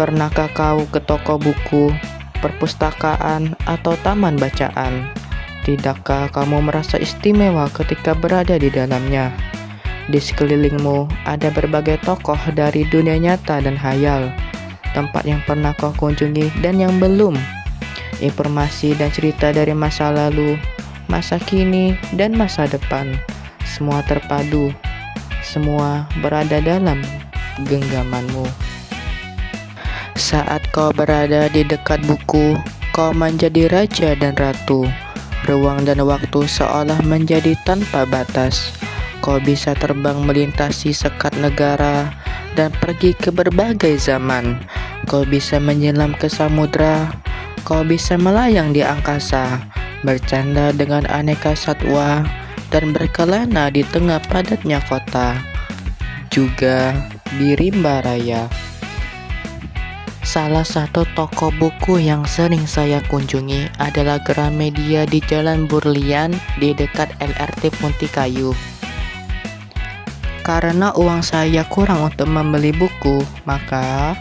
Pernahkah kau ke toko buku, perpustakaan, atau taman bacaan? Tidakkah kamu merasa istimewa ketika berada di dalamnya? Di sekelilingmu ada berbagai tokoh dari dunia nyata dan hayal, tempat yang pernah kau kunjungi dan yang belum. Informasi dan cerita dari masa lalu, masa kini, dan masa depan, semua terpadu, semua berada dalam genggamanmu. Saat kau berada di dekat buku, kau menjadi raja dan ratu. Ruang dan waktu seolah menjadi tanpa batas. Kau bisa terbang melintasi sekat negara dan pergi ke berbagai zaman. Kau bisa menyelam ke samudra. Kau bisa melayang di angkasa, bercanda dengan aneka satwa, dan berkelana di tengah padatnya kota, juga di rimba raya. Salah satu toko buku yang sering saya kunjungi adalah Gramedia di Jalan Burlian di dekat LRT Muntikayu. Karena uang saya kurang untuk membeli buku, maka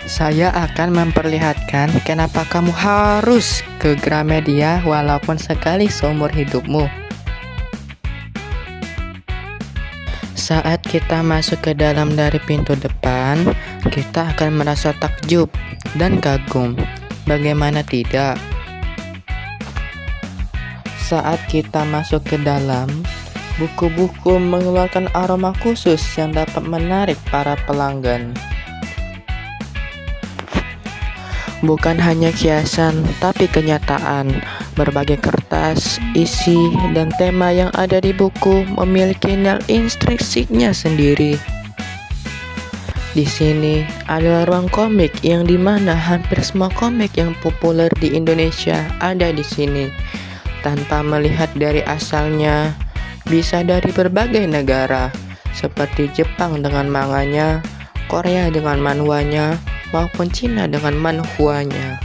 saya akan memperlihatkan kenapa kamu harus ke Gramedia walaupun sekali seumur hidupmu. Saat kita masuk ke dalam dari pintu depan, kita akan merasa takjub dan kagum. Bagaimana tidak? Saat kita masuk ke dalam, buku-buku mengeluarkan aroma khusus yang dapat menarik para pelanggan. Bukan hanya kiasan, tapi kenyataan. Berbagai kertas, isi, dan tema yang ada di buku memiliki nilai instruksinya sendiri. Di sini adalah ruang komik yang dimana hampir semua komik yang populer di Indonesia ada di sini. Tanpa melihat dari asalnya, bisa dari berbagai negara, seperti Jepang dengan manganya, Korea dengan manhwanya, maupun Cina dengan manhwanya.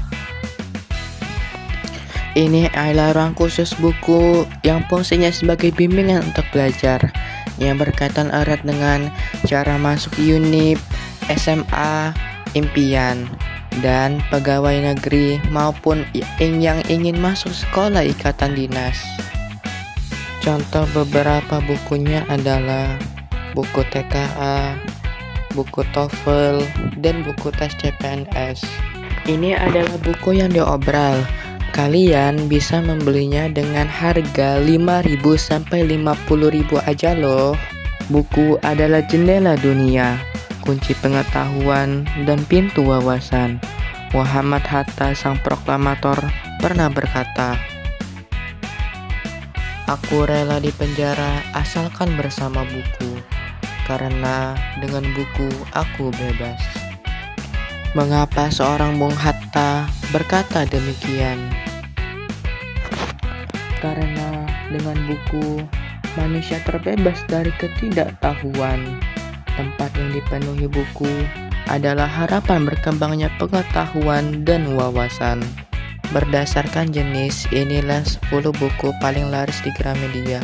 Ini adalah ruang khusus buku yang fungsinya sebagai bimbingan untuk belajar, yang berkaitan erat dengan cara masuk UNIP, SMA, impian, dan pegawai negeri maupun yang ingin masuk sekolah ikatan dinas. Contoh beberapa bukunya adalah buku TKA, buku TOEFL, dan buku tes CPNS. Ini adalah buku yang diobral. Kalian bisa membelinya dengan harga 5.000 sampai 50.000 aja loh. Buku adalah jendela dunia, kunci pengetahuan, dan pintu wawasan. Muhammad Hatta, sang proklamator, pernah berkata, "Aku rela di penjara asalkan bersama buku, karena dengan buku aku bebas." Mengapa seorang Bung Hatta berkata demikian? Karena dengan buku, manusia terbebas dari ketidaktahuan. Tempat yang dipenuhi buku adalah harapan berkembangnya pengetahuan dan wawasan. Berdasarkan jenis, inilah 10 buku paling laris di Gramedia.